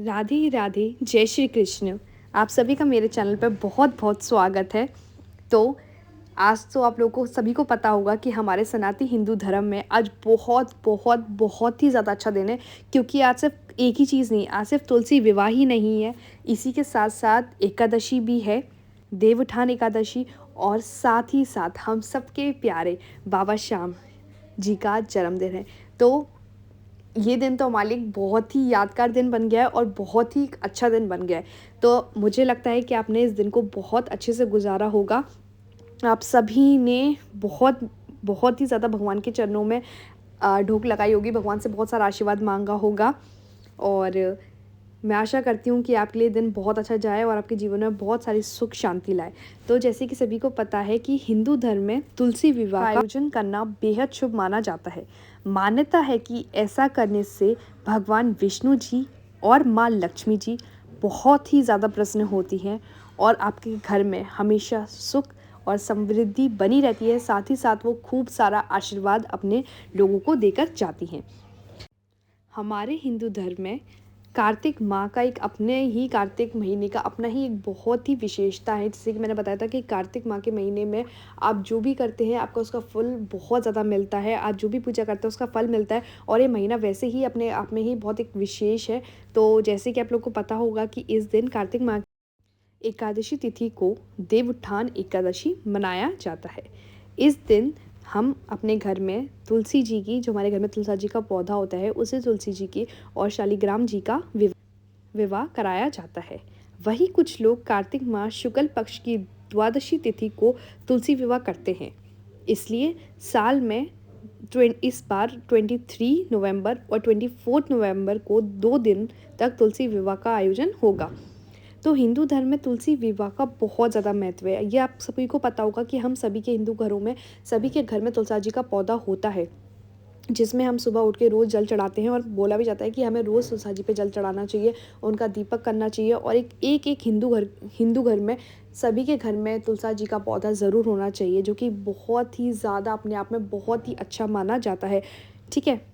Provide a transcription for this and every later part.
राधे राधे, जय श्री कृष्ण। आप सभी का मेरे चैनल पर बहुत बहुत स्वागत है। तो आज तो आप लोगों को सभी को पता होगा कि हमारे सनातन हिंदू धर्म में आज बहुत बहुत बहुत ही ज़्यादा अच्छा दिन है, क्योंकि आज सिर्फ एक ही चीज़ नहीं, आज सिर्फ तुलसी विवाह ही नहीं है, इसी के साथ साथ एकादशी भी है, देवउठान एकादशी, और साथ ही साथ हम सबके प्यारे बाबा श्याम जी का जन्मदिन है। तो ये दिन तो हमारे लिए बहुत ही यादगार दिन बन गया है और बहुत ही अच्छा दिन बन गया है। तो मुझे लगता है कि आपने इस दिन को बहुत अच्छे से गुजारा होगा। आप सभी ने बहुत बहुत ही ज़्यादा भगवान के चरणों में ढोक लगाई होगी, भगवान से बहुत सारा आशीर्वाद मांगा होगा, और मैं आशा करती हूँ कि आपके लिए दिन बहुत अच्छा जाए और आपके जीवन में बहुत सारी सुख शांति लाए। तो जैसे कि सभी को पता है कि हिंदू धर्म में तुलसी विवाह का आयोजन करना बेहद शुभ माना जाता है। मान्यता है कि ऐसा करने से भगवान विष्णु जी और माँ लक्ष्मी जी बहुत ही ज़्यादा प्रसन्न होती हैं और आपके घर में हमेशा सुख और समृद्धि बनी रहती है। साथ ही साथ वो खूब सारा आशीर्वाद अपने लोगों को देकर जाती हैं। हमारे हिंदू धर्म में कार्तिक माह का एक अपने ही कार्तिक महीने का अपना ही एक बहुत ही विशेषता है। जैसे कि मैंने बताया था कि कार्तिक माह के महीने में आप जो भी करते हैं आपका उसका फल बहुत ज़्यादा मिलता है। आप जो भी पूजा करते हैं उसका फल मिलता है, और ये महीना वैसे ही अपने आप में ही बहुत एक विशेष है। तो जैसे कि आप लोग को पता होगा कि इस दिन कार्तिक माह एकादशी तिथि को देवउत्थान एकादशी मनाया जाता है। इस दिन हम अपने घर में तुलसी जी की, जो हमारे घर में तुलसी जी का पौधा होता है, उसे तुलसी जी की और शालिग्राम जी का विवाह कराया जाता है। वही कुछ लोग कार्तिक माह शुक्ल पक्ष की द्वादशी तिथि को तुलसी विवाह करते हैं। इसलिए साल में इस बार 23 नवंबर और 24 नवंबर को 2 दिन तक तुलसी विवाह का आयोजन होगा। तो हिंदू धर्म में तुलसी विवाह का बहुत ज़्यादा महत्व है। ये आप सभी को पता होगा कि हम सभी के हिंदू घरों में, सभी के घर में तुलसी जी का पौधा होता है, जिसमें हम सुबह उठ के रोज़ जल चढ़ाते हैं, और बोला भी जाता है कि हमें रोज़ तुलसी जी पे जल चढ़ाना चाहिए, उनका दीपक करना चाहिए। और एक हिंदू घर में सभी के घर में तुलसी जी का पौधा ज़रूर होना चाहिए, जो कि बहुत ही ज़्यादा अपने आप में बहुत ही अच्छा माना जाता है। ठीक है।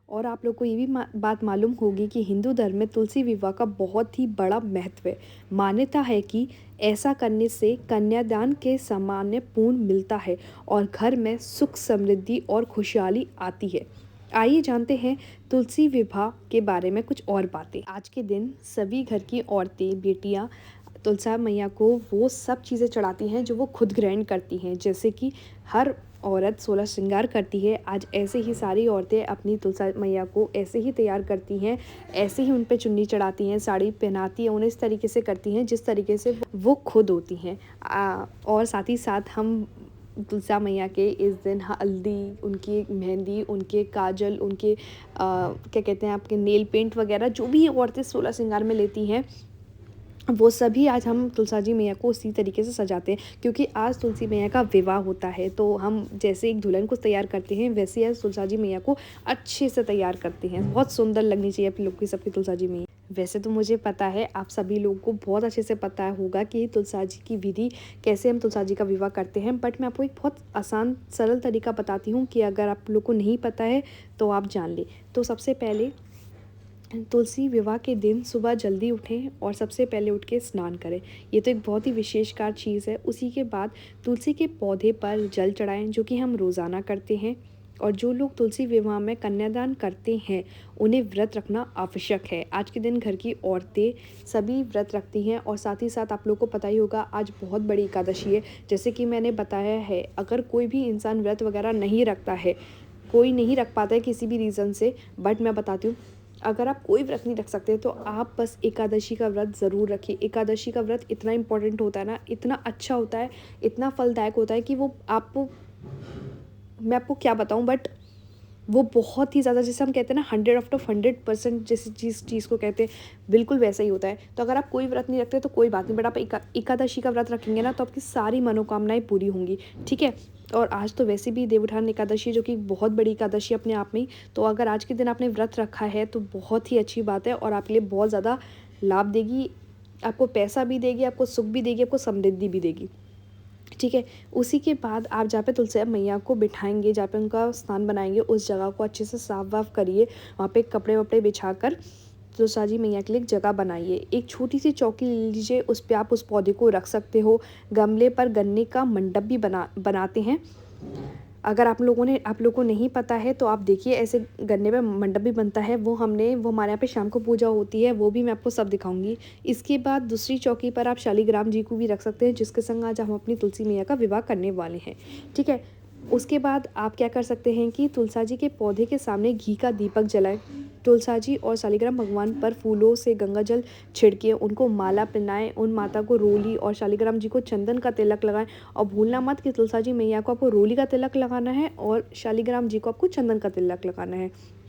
और आप लोग को ये भी बात मालूम होगी कि हिंदू धर्म में तुलसी विवाह का बहुत ही बड़ा महत्व है। मान्यता है कि ऐसा करने से कन्यादान के सामान्य पूर्ण मिलता है और घर में सुख समृद्धि और खुशहाली आती है। आइए जानते हैं तुलसी विवाह के बारे में कुछ और बातें। आज के दिन सभी घर की औरतें, बेटियां तुलसी मैया को वो सब चीज़ें चढ़ाती हैं जो वो खुद ग्रहण करती हैं। जैसे कि हर औरत 16 श्रृंगार करती है, आज ऐसे ही सारी औरतें अपनी तुलसी मैया को ऐसे ही तैयार करती हैं, ऐसे ही उन पे चुन्नी चढ़ाती हैं, साड़ी पहनाती हैं, उन्हें इस तरीके से करती हैं जिस तरीके से वो खुद होती हैं। और साथ ही साथ हम तुलसी मैया के इस दिन हल्दी, उनकी मेहंदी, उनके काजल, उनके क्या कहते हैं आपके नेल पेंट वगैरह, जो भी औरतें 16 श्रृंगार में लेती हैं, वो सभी आज हम तुलसी जी मैया को उसी तरीके से सजाते हैं। क्योंकि आज तुलसी मैया का विवाह होता है, तो हम जैसे एक दुल्हन को तैयार करते हैं, वैसे आज तुलसी जी मैया को अच्छे से तैयार करते हैं। बहुत सुंदर लगनी चाहिए अपने लोग की, सबकी तुलसी जी मैया। वैसे तो मुझे पता है, आप सभी लोगों को बहुत अच्छे से पता होगा कि तुलसी जी की विधि कैसे हम तुलसी जी का विवाह करते हैं, बट मैं आपको एक बहुत आसान सरल तरीका बताती हूँ कि अगर आप लोग को नहीं पता है तो आप जान लें। तो सबसे पहले तुलसी विवाह के दिन सुबह जल्दी उठें और सबसे पहले उठ के स्नान करें। ये तो एक बहुत ही विशेषकर चीज़ है। उसी के बाद तुलसी के पौधे पर जल चढ़ाएं, जो कि हम रोज़ाना करते हैं। और जो लोग तुलसी विवाह में कन्यादान करते हैं, उन्हें व्रत रखना आवश्यक है। आज के दिन घर की औरतें सभी व्रत रखती हैं, और साथ ही साथ आप लोग को पता ही होगा आज बहुत बड़ी एकादशी है। जैसे कि मैंने बताया है, अगर कोई भी इंसान व्रत वगैरह नहीं रखता है, कोई नहीं रख पाता है किसी भी रीज़न से, बट मैं बताती हूँ, अगर आप कोई व्रत नहीं रख सकते तो आप बस एकादशी का व्रत ज़रूर रखिए। एकादशी का व्रत इतना इम्पोर्टेंट होता है ना, इतना अच्छा होता है, इतना फलदायक होता है कि वो आपको, मैं आपको क्या बताऊं, बट वो बहुत ही ज़्यादा, जैसे हम कहते हैं ना 100/100% जैसी चीज़ को कहते हैं, बिल्कुल वैसा ही होता है। तो अगर आप कोई व्रत नहीं रखते तो कोई बात नहीं, बट आप एकादशी का व्रत रखेंगे ना, तो आपकी सारी मनोकामनाएं पूरी होंगी। ठीक है। और आज तो वैसे भी देवउठान एकादशी है, जो कि बहुत बड़ी एकादशी अपने आप में ही। तो अगर आज के दिन आपने व्रत रखा है तो बहुत ही अच्छी बात है, और आपके लिए बहुत ज़्यादा लाभ देगी, आपको पैसा भी देगी, आपको सुख भी देगी, आपको समृद्धि भी देगी। ठीक है। उसी के बाद आप जहाँ पे तुलसी मैया को बिठाएंगे, जहाँ पे उनका स्थान बनाएंगे, उस जगह को अच्छे से साफ वाफ करिए। वहाँ पे कपड़े वपड़े बिछा कर तुलसा जी मैया के लिए एक जगह बनाइए। एक छोटी सी चौकी ले लीजिए, उस पे आप उस पौधे को रख सकते हो। गमले पर गन्ने का मंडप भी बनाते हैं। अगर आप लोगों को नहीं पता है तो आप देखिए, ऐसे गन्ने पे मंडप भी बनता है। वो हमारे यहाँ पे शाम को पूजा होती है, वो भी मैं आपको सब दिखाऊंगी। इसके बाद दूसरी चौकी पर आप शालिग्राम जी को भी रख सकते हैं, जिसके संग आज हम अपनी तुलसी मैया का विवाह करने वाले हैं। ठीक है। उसके बाद आप क्या कर सकते हैं कि तुलसा जी के पौधे के सामने घी का दीपक जलाएं। तुलसा जी और शालिग्राम भगवान पर फूलों से गंगा जल छिड़के, उनको माला पहनाएं। उन माता को रोली और शालिग्राम जी को चंदन का तिलक लगाएं। और भूलना मत कि तुलसा जी मैया को आपको रोली का तिलक लगाना है और शालिग्राम जी को आपको चंदन का तिलक लगाना है।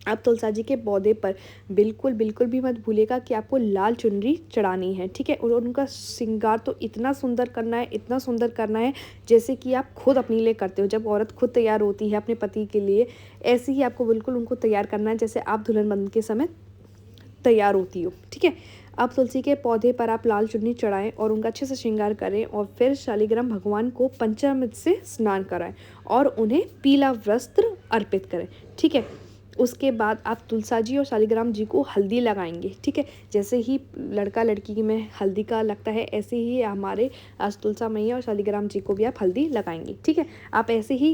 अब तुलसा जी के पौधे पर बिल्कुल बिल्कुल भी मत भूलिएगा कि आपको लाल चुनरी चढ़ानी है। ठीक है। और उनका श्रृंगार तो इतना सुंदर करना है, इतना सुंदर करना है जैसे कि आप खुद अपने लिए करते हो। जब औरत खुद तैयार होती है अपने पति के लिए, ऐसे ही आपको बिल्कुल उनको तैयार करना है जैसे आप दुल्हन बनने के समय तैयार होती हो। ठीक है। अब तुलसी के पौधे पर आप लाल चुन्नी चढ़ाएं और उनका अच्छे से श्रृंगार करें और फिर शालिग्राम भगवान को पंचामृत से स्नान कराएं और उन्हें पीला वस्त्र अर्पित करें। ठीक है। उसके बाद आप तुलसा जी और शालिग्राम जी को हल्दी लगाएंगे। ठीक है। जैसे ही लड़का लड़की में हल्दी का लगता है, ऐसे ही हमारे आज तुलसा मैया और शालिग्राम जी को भी आप हल्दी लगाएंगे। ठीक है। आप ऐसे ही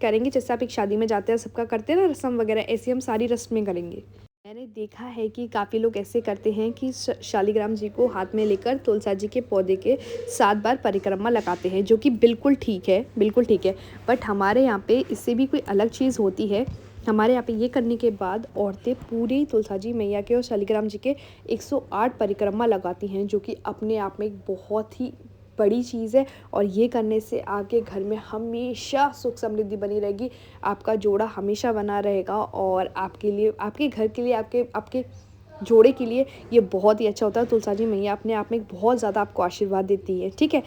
करेंगे जैसे आप एक शादी में जाते हैं, सबका करते हैं ना रस्म वगैरह, ऐसे हम सारी रस्में करेंगे। मैंने देखा है कि काफ़ी लोग ऐसे करते हैं कि शालिग्राम जी को हाथ में लेकर तुलसा जी के पौधे के 7 बार परिक्रमा लगाते हैं, जो कि बिल्कुल ठीक है, बिल्कुल ठीक है। बट हमारे यहाँ पे इससे भी कोई अलग चीज़ होती है। हमारे यहाँ पे ये करने के बाद औरतें पूरी तुलसा जी मैया के और शालिग्राम जी के 108 परिक्रमा लगाती हैं, जो कि अपने आप में एक बहुत ही बड़ी चीज़ है। और ये करने से आपके घर में हमेशा सुख समृद्धि बनी रहेगी, आपका जोड़ा हमेशा बना रहेगा और आपके लिए, आपके घर के लिए, आपके आपके जोड़े के लिए ये बहुत ही अच्छा होता है। तुलसा जी मैया अपने आप में बहुत ज़्यादा आपको आशीर्वाद देती है। ठीक है।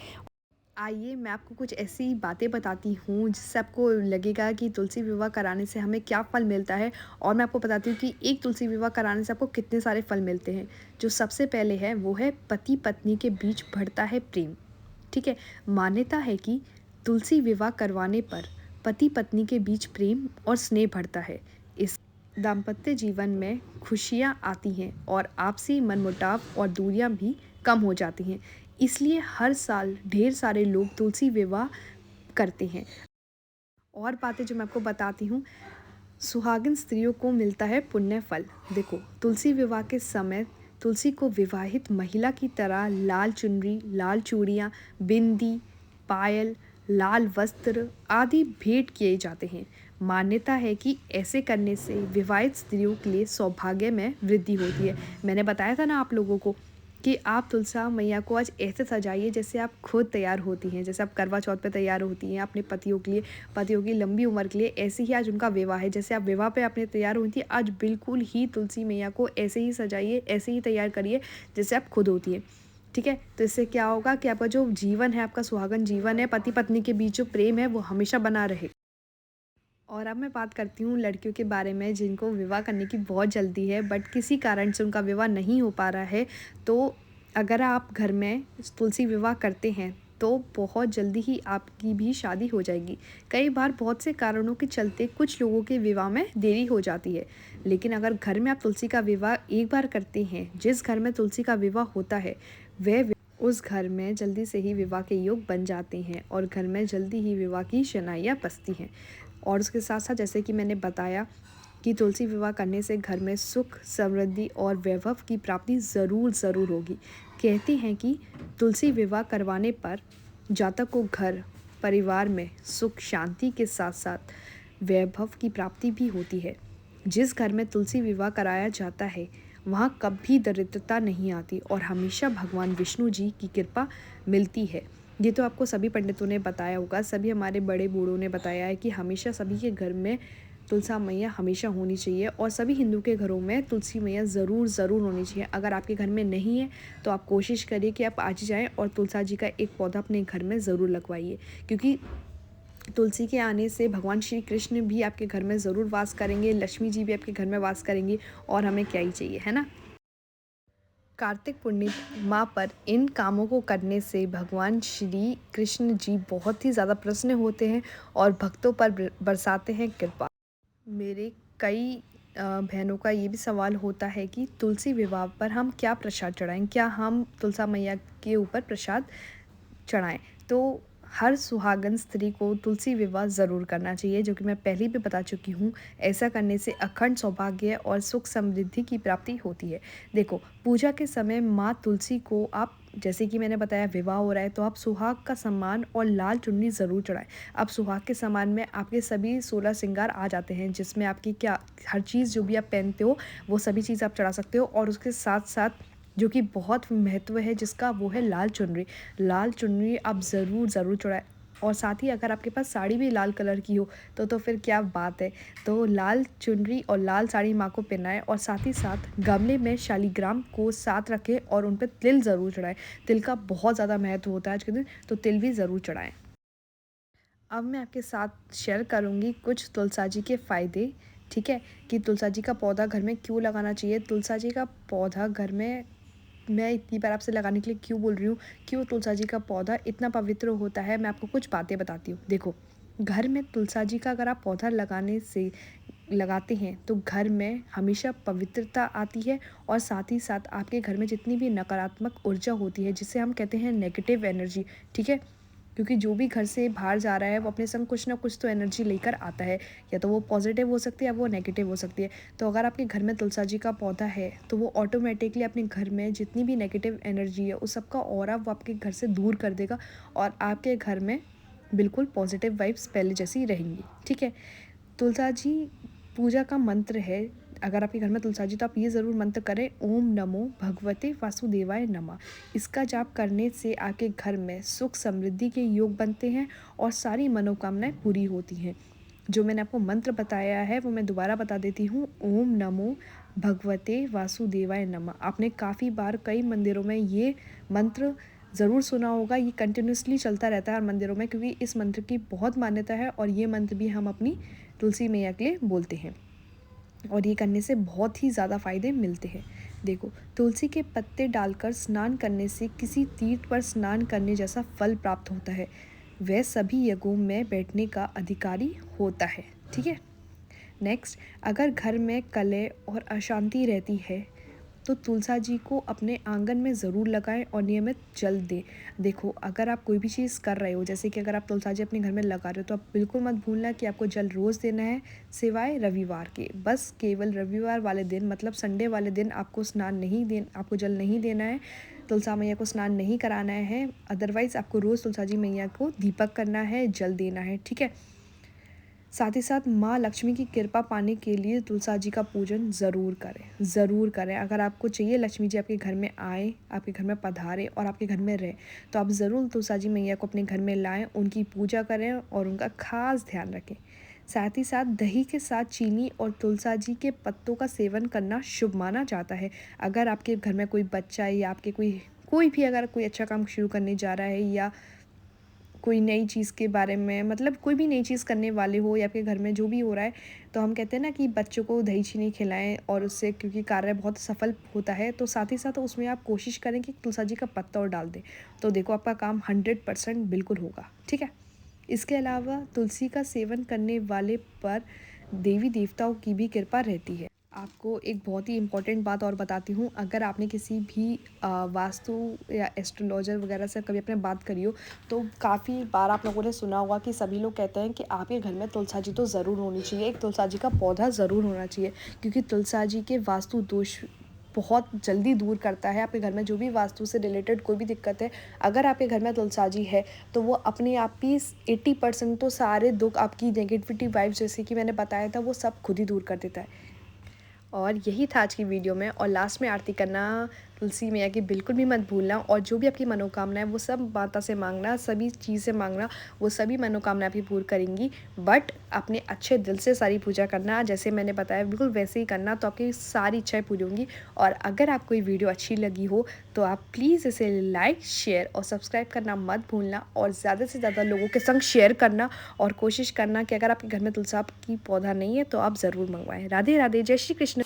आइए मैं आपको कुछ ऐसी बातें बताती हूँ जिससे आपको लगेगा कि तुलसी विवाह कराने से हमें क्या फ़ल मिलता है। और मैं आपको बताती हूँ कि एक तुलसी विवाह कराने से आपको कितने सारे फल मिलते हैं। जो सबसे पहले है वो है पति पत्नी के बीच बढ़ता है प्रेम। ठीक है। मान्यता है कि तुलसी विवाह करवाने पर पति पत्नी के बीच प्रेम और स्नेह बढ़ता है। इस दाम्पत्य जीवन में खुशियाँ आती हैं और आपसी मनमुटाव और दूरियां भी कम हो जाती हैं। इसलिए हर साल ढेर सारे लोग तुलसी विवाह करते हैं। और बातें जो मैं आपको बताती हूँ, सुहागिन स्त्रियों को मिलता है पुण्य फल। देखो, तुलसी विवाह के समय तुलसी को विवाहित महिला की तरह लाल चुनरी, लाल चूड़ियाँ, बिंदी, पायल, लाल वस्त्र आदि भेंट किए जाते हैं। मान्यता है कि ऐसे करने से विवाहित स्त्रियों के लिए सौभाग्य में वृद्धि होती है। मैंने बताया था ना आप लोगों को कि आप तुलसा मैया को आज ऐसे सजाइए जैसे आप खुद तैयार होती हैं, जैसे आप करवा चौथ पे तैयार होती हैं अपने पतियों के लिए, पतियों की लंबी उम्र के लिए। ऐसे ही आज उनका विवाह है, जैसे आप विवाह पे अपने तैयार हुई थी, आज बिल्कुल ही तुलसी मैया को ऐसे ही सजाइए, ऐसे ही तैयार करिए जैसे आप खुद होती हैं। ठीक है। तो इससे क्या होगा कि आपका जो जीवन है, आपका सुहागन जीवन है, पति पत्नी के बीच जो प्रेम है वो हमेशा बना रहे। और अब मैं बात करती हूँ लड़कियों के बारे में जिनको विवाह करने की बहुत जल्दी है, बट किसी कारण से उनका विवाह नहीं हो पा रहा है। तो अगर आप घर में तुलसी विवाह करते हैं तो बहुत जल्दी ही आपकी भी शादी हो जाएगी। कई बार बहुत से कारणों के चलते कुछ लोगों के विवाह में देरी हो जाती है, लेकिन अगर घर में आप तुलसी का विवाह एक बार करते हैं, जिस घर में तुलसी का विवाह होता है वह उस घर में जल्दी से ही विवाह के योग बन जाते हैं और घर में जल्दी ही विवाह की शनाइयाँ बजती हैं। और उसके साथ साथ जैसे कि मैंने बताया कि तुलसी विवाह करने से घर में सुख, समृद्धि और वैभव की प्राप्ति ज़रूर होगी। कहते हैं कि तुलसी विवाह करवाने पर जातक को घर परिवार में सुख शांति के साथ साथ वैभव की प्राप्ति भी होती है। जिस घर में तुलसी विवाह कराया जाता है वहाँ कभी दरिद्रता नहीं आती और हमेशा भगवान विष्णु जी की कृपा मिलती है। ये तो आपको सभी पंडितों ने बताया होगा, सभी हमारे बड़े बूढ़ों ने बताया है कि हमेशा सभी के घर में तुलसा मैया हमेशा होनी चाहिए और सभी हिंदू के घरों में तुलसी मैया ज़रूर होनी चाहिए। अगर आपके घर में नहीं है तो आप कोशिश करिए कि आप आज जाएं और तुलसा जी का एक पौधा अपने घर में ज़रूर लगवाइए, क्योंकि तुलसी के आने से भगवान श्री कृष्ण भी आपके घर में ज़रूर वास करेंगे, लक्ष्मी जी भी आपके घर में वास करेंगी और हमें क्या ही चाहिए, है ना। कार्तिक पूर्णिमा पर इन कामों को करने से भगवान श्री कृष्ण जी बहुत ही ज़्यादा प्रसन्न होते हैं और भक्तों पर बरसाते हैं कृपा। मेरे कई बहनों का ये भी सवाल होता है कि तुलसी विवाह पर हम क्या प्रसाद चढ़ाएं, क्या हम तुलसा मैया के ऊपर प्रसाद चढ़ाएं। तो हर सुहागन स्त्री को तुलसी विवाह ज़रूर करना चाहिए, जो कि मैं पहले भी बता चुकी हूँ। ऐसा करने से अखंड सौभाग्य और सुख समृद्धि की प्राप्ति होती है। देखो, पूजा के समय माँ तुलसी को आप, जैसे कि मैंने बताया विवाह हो रहा है, तो आप सुहाग का सम्मान और लाल चुन्नी ज़रूर चढ़ाएं। अब सुहाग के सम्मान में आपके सभी 16 श्रृंगार आ जाते हैं, जिसमें आपकी क्या हर चीज़ जो भी आप पहनते हो वो सभी चीज़ आप चढ़ा सकते हो। और उसके साथ साथ जो कि बहुत महत्व है जिसका, वो है लाल चुनरी। लाल चुनरी आप ज़रूर ज़रूर चढ़ाएं। और साथ ही अगर आपके पास साड़ी भी लाल कलर की हो तो फिर क्या बात है। तो लाल चुनरी और लाल साड़ी माँ को पहनाएं, और साथ ही साथ गमले में शालीग्राम को साथ रखें और उन पर तिल ज़रूर चढ़ाएं। तिल का बहुत ज़्यादा महत्व होता है आज के दिन, तो तिल भी ज़रूर चढ़ाएं। अब मैं आपके साथ शेयर करूंगी कुछ तुलसा जी के फ़ायदे। ठीक है, कि तुलसा जी का पौधा घर में क्यों लगाना चाहिए। तुलसा जी का पौधा घर में मैं इतनी बार आपसे लगाने के लिए क्यों बोल रही हूँ, क्यों तुलसा जी का पौधा इतना पवित्र होता है, मैं आपको कुछ बातें बताती हूँ। देखो, घर में तुलसा जी का अगर आप पौधा लगाते हैं तो घर में हमेशा पवित्रता आती है। और साथ ही साथ आपके घर में जितनी भी नकारात्मक ऊर्जा होती है, जिसे हम कहते हैं नेगेटिव एनर्जी, ठीक है, क्योंकि जो भी घर से बाहर जा रहा है वो अपने संग कुछ ना कुछ तो एनर्जी लेकर आता है, या तो वो पॉजिटिव हो सकती है या वो नेगेटिव हो सकती है। तो अगर आपके घर में तुलसा जी का पौधा है तो वो ऑटोमेटिकली अपने घर में जितनी भी नेगेटिव एनर्जी है उस सबका ऑरा वो आपके घर से दूर कर देगा, और आपके घर में बिल्कुल पॉजिटिव वाइब्स पहले जैसी रहेंगी। ठीक है, तुलसा जी पूजा का मंत्र है। अगर आपके घर में तुलसा जी, तो आप ये ज़रूर मंत्र करें, ओम नमो भगवते वासुदेवाय नमः। इसका जाप करने से आपके घर में सुख समृद्धि के योग बनते हैं और सारी मनोकामनाएं पूरी होती हैं। जो मैंने आपको मंत्र बताया है वो मैं दोबारा बता देती हूँ, ओम नमो भगवते वासुदेवाय नमः। आपने काफ़ी बार कई मंदिरों में ये मंत्र ज़रूर सुना होगा। ये कंटिन्यूसली चलता रहता है हर मंदिरों में, क्योंकि इस मंत्र की बहुत मान्यता है, और ये मंत्र भी हम अपनी तुलसी मैया के लिए बोलते हैं, और ये करने से बहुत ही ज़्यादा फ़ायदे मिलते हैं। देखो, तुलसी के पत्ते डालकर स्नान करने से किसी तीर्थ पर स्नान करने जैसा फल प्राप्त होता है। वह सभी यज्ञों में बैठने का अधिकारी होता है। ठीक है, नेक्स्ट, अगर घर में कलह और अशांति रहती है तो तुलसा जी को अपने आंगन में ज़रूर लगाएं और नियमित जल दें। देखो, अगर आप कोई भी चीज़ कर रहे हो, जैसे कि अगर आप तुलसा जी अपने घर में लगा रहे हो, तो आप बिल्कुल मत भूलना कि आपको जल रोज़ देना है, सिवाय रविवार के। बस केवल रविवार वाले दिन, मतलब संडे वाले दिन आपको जल नहीं देना है, तुलसा मैया को स्नान नहीं कराना है। अदरवाइज़ आपको रोज़ तुलसा जी मैया को दीपक करना है, जल देना है। ठीक है, साथ ही साथ माँ लक्ष्मी की कृपा पाने के लिए तुलसा जी का पूजन ज़रूर करें। अगर आपको चाहिए लक्ष्मी जी आपके घर में आए, आपके घर में पधारे और आपके घर में रहे, तो आप ज़रूर तुलसा जी मैया को अपने घर में लाएं, उनकी पूजा करें और उनका खास ध्यान रखें। साथ ही साथ दही के साथ चीनी और तुलसा जी के पत्तों का सेवन करना शुभ माना जाता है। अगर आपके घर में कोई बच्चा या आपके कोई भी अगर कोई अच्छा काम शुरू करने जा रहा है, या कोई नई चीज़ के बारे में, मतलब कोई भी नई चीज़ करने वाले हो, या आपके घर में जो भी हो रहा है, तो हम कहते हैं ना कि बच्चों को दही चीनी खिलाएं, और उससे क्योंकि कार्य बहुत सफल होता है, तो साथ ही साथ उसमें आप कोशिश करें कि तुलसा जी का पत्ता और डाल दें, तो देखो आपका काम 100% बिल्कुल होगा। ठीक है, इसके अलावा तुलसी का सेवन करने वाले पर देवी देवताओं की भी कृपा रहती है। आपको एक बहुत ही इम्पोर्टेंट बात और बताती हूँ, अगर आपने किसी भी वास्तु या एस्ट्रोलॉजर वगैरह से कभी आपने बात करी हो, तो काफ़ी बार आप लोगों ने सुना होगा कि सभी लोग कहते हैं कि आपके घर में तुलसा जी तो ज़रूर होनी चाहिए, एक तुलसा जी का पौधा ज़रूर होना चाहिए, क्योंकि तुलसा जी के वास्तु दोष बहुत जल्दी दूर करता है। आपके घर में जो भी वास्तु से रिलेटेड कोई भी दिक्कत है, अगर आपके घर में तुलसा जी है, तो वो अपने आप ही 80% तो सारे दुख, आपकी नेगेटिविटी वाइब्स जैसे कि मैंने बताया था, वो सब खुद ही दूर कर देता है। और यही था आज की वीडियो में, और लास्ट में आरती करना तुलसी मैया की बिल्कुल भी मत भूलना, और जो भी आपकी मनोकामना है वो सब माता से मांगना, सभी चीज़ें मांगना, वो सभी मनोकामना आपकी पूरी करेंगी। बट अपने अच्छे दिल से सारी पूजा करना, जैसे मैंने बताया बिल्कुल वैसे ही करना, तो आपकी सारी इच्छाएं पूरी होंगी। और अगर आपको ये वीडियो अच्छी लगी हो तो आप प्लीज़ इसे लाइक, शेयर और सब्सक्राइब करना मत भूलना, और ज़्यादा से ज़्यादा लोगों के संग शेयर करना, और कोशिश करना कि अगर आपके घर में तुलसा की पौधा नहीं है तो आप ज़रूर मंगवाएं। राधे राधे, जय श्री कृष्ण।